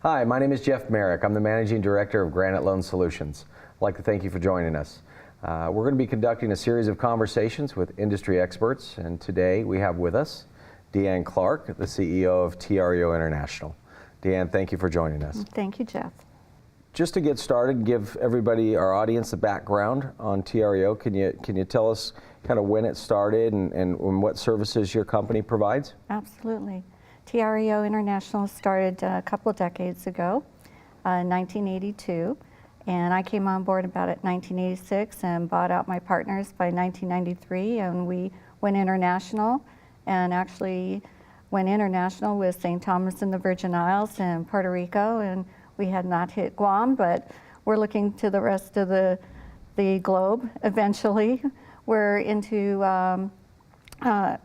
Hi, my name is Jeff Merrick. I'm the Managing Director of Granite Loan Solutions. I'd like to thank you for joining us. We're going to be conducting a series of conversations with industry experts, and today we have with us Deann Clark, the CEO of TREO International. Deann, thank you for joining us. Thank you, Jeff. Just to get started, give everybody, our audience, a background on TREO. Can you tell us kind of when it started and what services your company provides? Absolutely. TREO International started a couple of decades ago, 1982, and I came on board about at 1986 and bought out my partners by 1993, and we went international, and actually went international with St. Thomas and the Virgin Isles and Puerto Rico, and we had not hit Guam, but we're looking to the rest of the globe eventually. We're into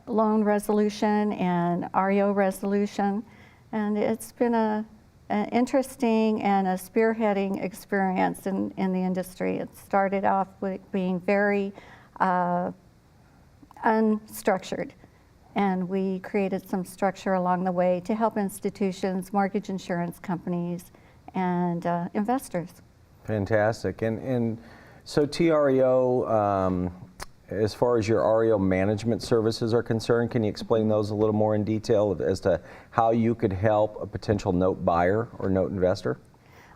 loan resolution and REO resolution, and it's been an interesting and a spearheading experience in the industry. It started off with being very unstructured, and we created some structure along the way to help institutions, mortgage insurance companies, and investors. Fantastic. And so TREO, as far as your REO management services are concerned, can you explain those a little more in detail as to how you could help a potential note buyer or note investor?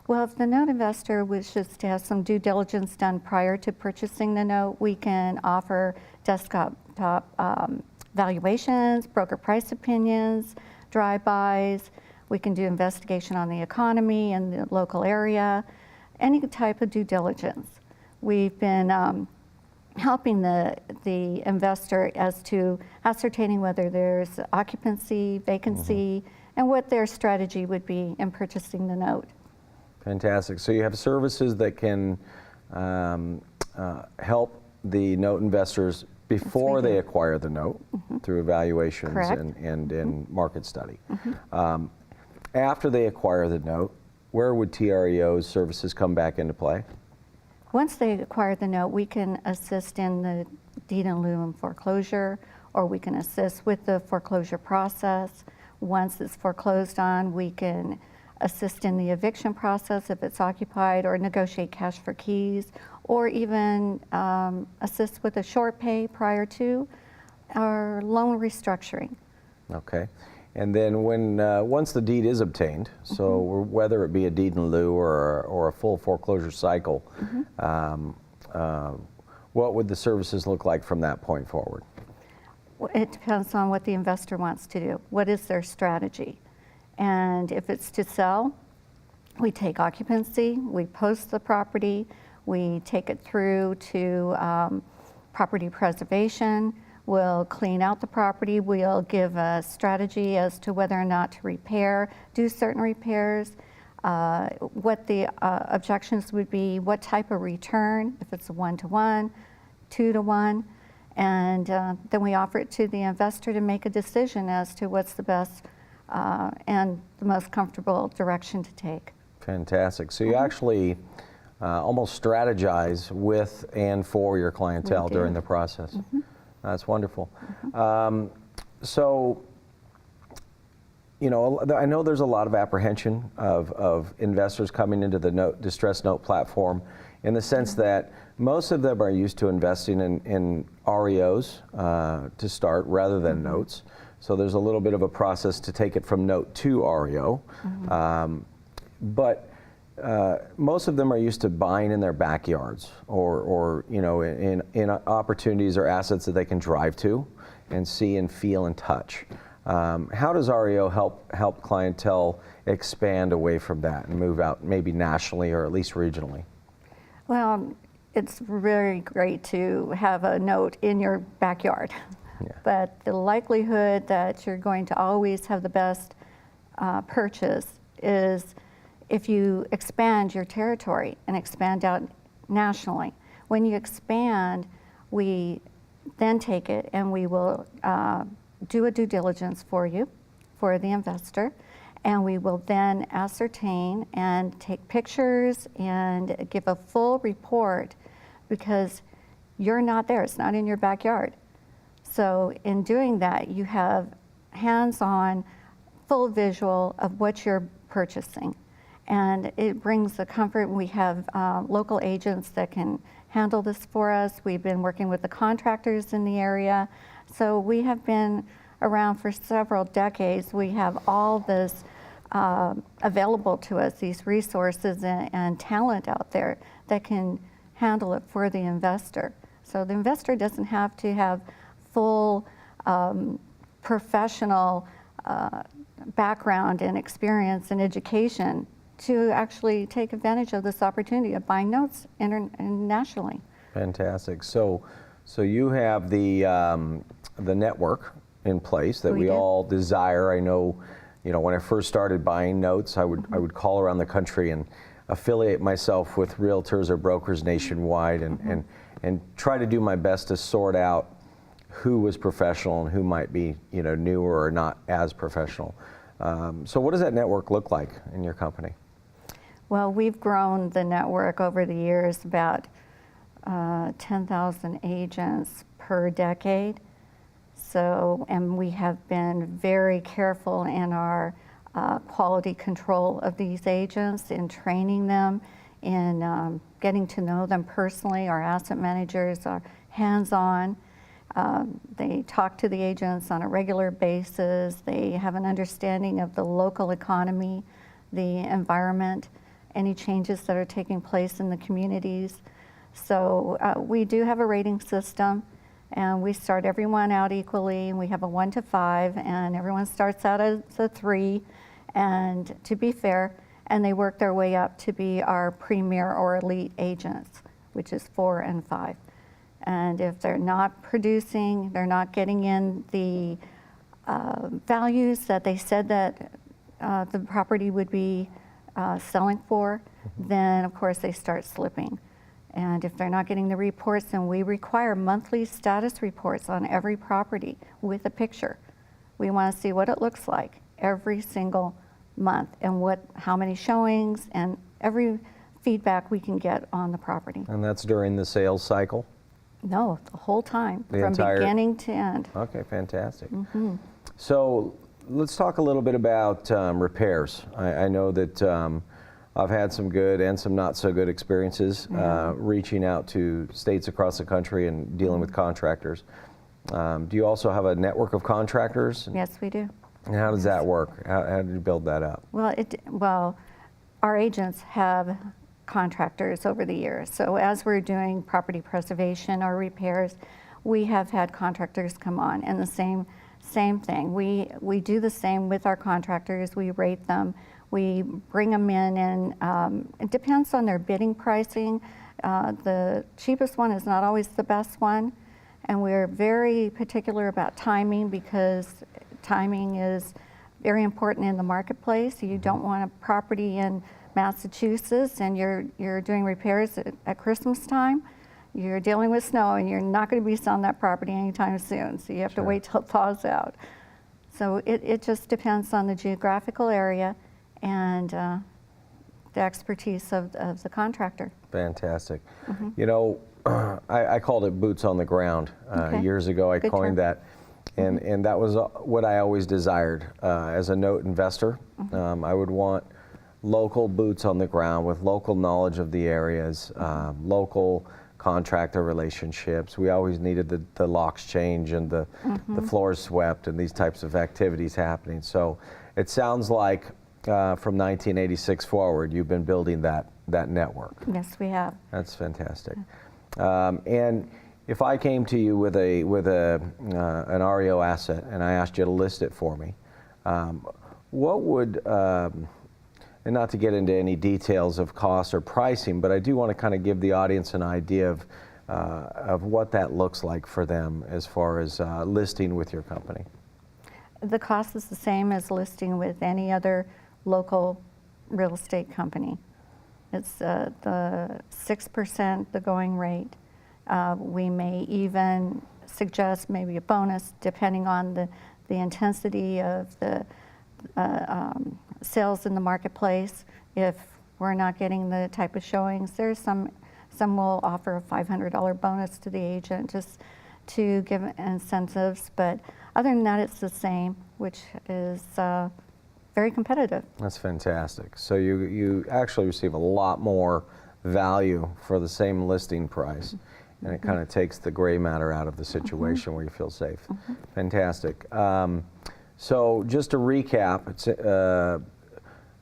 Well, if the note investor wishes to have some due diligence done prior to purchasing the note, we can offer desktop valuations, broker price opinions, drive-bys. We can do investigation on the economy and the local area, any type of due diligence. We've been helping the investor as to ascertaining whether there's occupancy, vacancy, and what their strategy would be in purchasing the note. Fantastic. So you have services that can help the note investors before they acquire the note through evaluations and market study. After they acquire the note, where would TREO's services come back into play? Once they acquire the note, we can assist in the deed in lieu and foreclosure, or we can assist with the foreclosure process. Once it's foreclosed on, we can assist in the eviction process if it's occupied, or negotiate cash for keys, or even assist with a short pay prior to, or loan restructuring. Okay. And then when once the deed is obtained, so whether it be a deed in lieu or a full foreclosure cycle, what would the services look like from that point forward? It depends on what the investor wants to do. What is their strategy? And if it's to sell, we take occupancy, we post the property, we take it through to property preservation. We'll clean out the property. We'll give a strategy as to whether or not to repair, do certain repairs, what the objections would be, what type of return, if it's a 1-to-1, 2-to-1, and then we offer it to the investor to make a decision as to what's the best and the most comfortable direction to take. Fantastic. So you actually almost strategize with and for your clientele during the process. That's wonderful. So, you know, I know there's a lot of apprehension of investors coming into the distressed note platform, in the sense that most of them are used to investing in REOs to start rather than notes. So there's a little bit of a process to take it from note to REO. But most of them are used to buying in their backyards, or you know, in opportunities or assets that they can drive to and see and feel and touch. How does REO help clientele expand away from that and move out, maybe nationally or at least regionally? Well, it's very great to have a note in your backyard, but the likelihood that you're going to always have the best purchase is if you expand your territory and expand out nationally. When you expand, we then take it and we will do a due diligence for you, for the investor, and we will then ascertain and take pictures and give a full report, because you're not there, it's not in your backyard. So in doing that, you have hands-on, full visual of what you're purchasing. And it brings the comfort. We have local agents that can handle this for us. We've been working with the contractors in the area. So we have been around for several decades. We have all this available to us, these resources and talent out there that can handle it for the investor. So the investor doesn't have to have full professional background and experience and education to actually take advantage of this opportunity of buying notes internationally. Fantastic. So you have the network in place that we do. all desire. I know, when I first started buying notes, I would call around the country and affiliate myself with realtors or brokers nationwide and try to do my best to sort out who was professional and who might be, newer or not as professional. So what does that network look like in your company? Well, we've grown the network over the years, about 10,000 agents per decade. So, and we have been very careful in our quality control of these agents, in training them, in getting to know them personally. Our asset managers are hands-on. They talk to the agents on a regular basis. They have an understanding of the local economy, the environment, any changes that are taking place in the communities. So we do have a rating system, and we start everyone out equally. We have a 1 to 5, and everyone starts out as a 3, and to be fair, and they work their way up to be our premier or elite agents, which is 4 and 5. And if they're not producing, they're not getting in the values that they said that the property would be selling for, then of course they start slipping. And if they're not getting the reports, then we require monthly status reports on every property with a picture. We want to see what it looks like every single month and how many showings and every feedback we can get on the property. And that's during the sales cycle? No, the whole time, The from entire... beginning to end. Okay, fantastic. So let's talk a little bit about repairs. I know that I've had some good and some not so good experiences reaching out to states across the country and dealing with contractors. Do you also have a network of contractors? Yes, we do. And how does that work? How did you build that up? Well, our agents have contractors over the years. So as we're doing property preservation or repairs, we have had contractors come on, and the same thing. We do the same with our contractors. We rate them. We bring them in, and it depends on their bidding pricing. The cheapest one is not always the best one, and we're very particular about timing, because timing is very important in the marketplace. You don't want a property in Massachusetts and you're doing repairs at Christmas time. You're dealing with snow and you're not going to be selling that property anytime soon, so you have to wait till it thaws out. So it just depends on the geographical area and the expertise of the contractor. Fantastic. I called it boots on the ground. Years ago I coined that, and that was what I always desired as a note investor. I would want local boots on the ground with local knowledge of the areas, local contractor relationships. We always needed the locks changed and the floors swept and these types of activities happening. So it sounds like from 1986 forward, you've been building that network. Yes, we have. That's fantastic. And if I came to you with an REO asset and I asked you to list it for me, what would and not to get into any details of cost or pricing, but I do want to kind of give the audience an idea of what that looks like for them as far as listing with your company. The cost is the same as listing with any other local real estate company. It's the 6%, the going rate. We may even suggest maybe a bonus depending on the intensity of the sales in the marketplace. If we're not getting the type of showings, there's some will offer a $500 bonus to the agent just to give incentives, but other than that it's the same, which is very competitive. That's fantastic. So you actually receive a lot more value for the same listing price, and it kind of takes the gray matter out of the situation where you feel safe. Fantastic. So just to recap, it's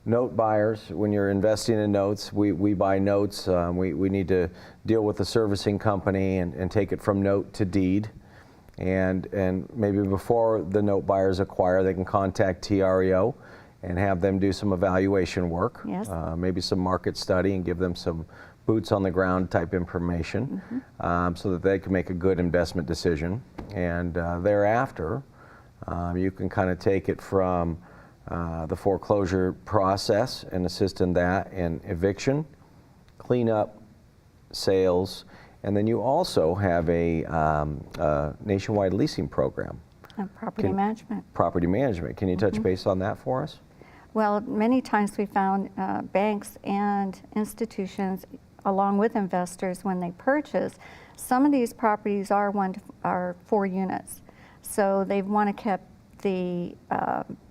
note buyers, when you're investing in notes, we buy notes. We need to deal with the servicing company and take it from note to deed. And maybe before the note buyers acquire, they can contact TREO and have them do some evaluation work, Yes. Maybe some market study, and give them some boots on the ground type information, so that they can make a good investment decision. And thereafter, you can kind of take it from the foreclosure process and assist in that, and eviction, cleanup, sales, and then you also have a nationwide leasing program. Property management. Property management. Can you touch base on that for us? Well, many times we found banks and institutions, along with investors, when they purchase, some of these properties are 4 units. So they want to keep the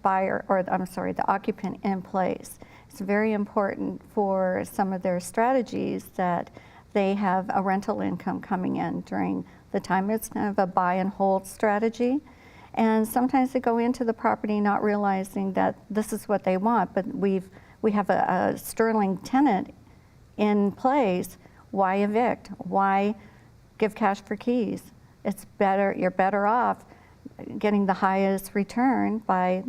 the occupant in place. It's very important for some of their strategies that they have a rental income coming in during the time. It's kind of a buy and hold strategy. And sometimes they go into the property not realizing that this is what they want, but we have a sterling tenant in place. Why evict? Why give cash for keys? It's better, you're better off getting the highest return by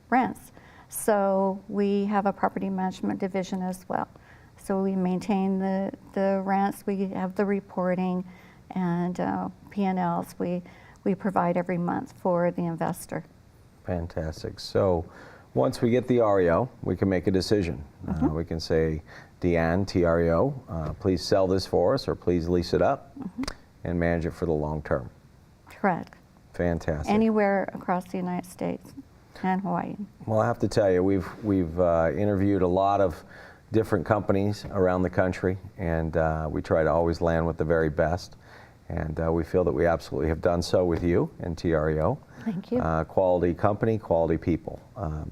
rents. So we have a property management division as well. So we maintain the rents, we have the reporting, and P&Ls we provide every month for the investor. Fantastic. So once we get the REO, we can make a decision. We can say, Deann, TREO, please sell this for us, or please lease it up and manage it for the long term. Correct. Fantastic. Anywhere across the United States and Hawaii. Well, I have to tell you, we've interviewed a lot of different companies around the country, and we try to always land with the very best. And we feel that we absolutely have done so with you and TREO. Thank you. Quality company, quality people.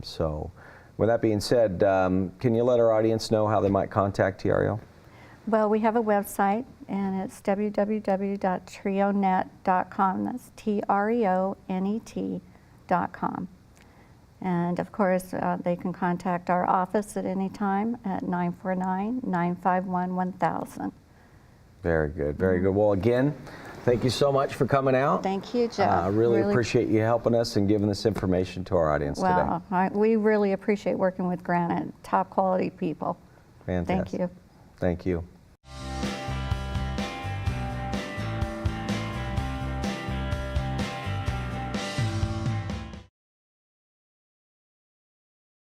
So with that being said, can you let our audience know how they might contact TREO? Well, we have a website, and it's www.treonet.com. That's TREONET.com. And of course, they can contact our office at any time at 949-951-1000. Very good, very good. Well, again, thank you so much for coming out. Thank you, Jeff. I really appreciate you helping us and giving this information to our audience today. Well, we really appreciate working with Granite, top quality people. Fantastic. Thank you. Thank you.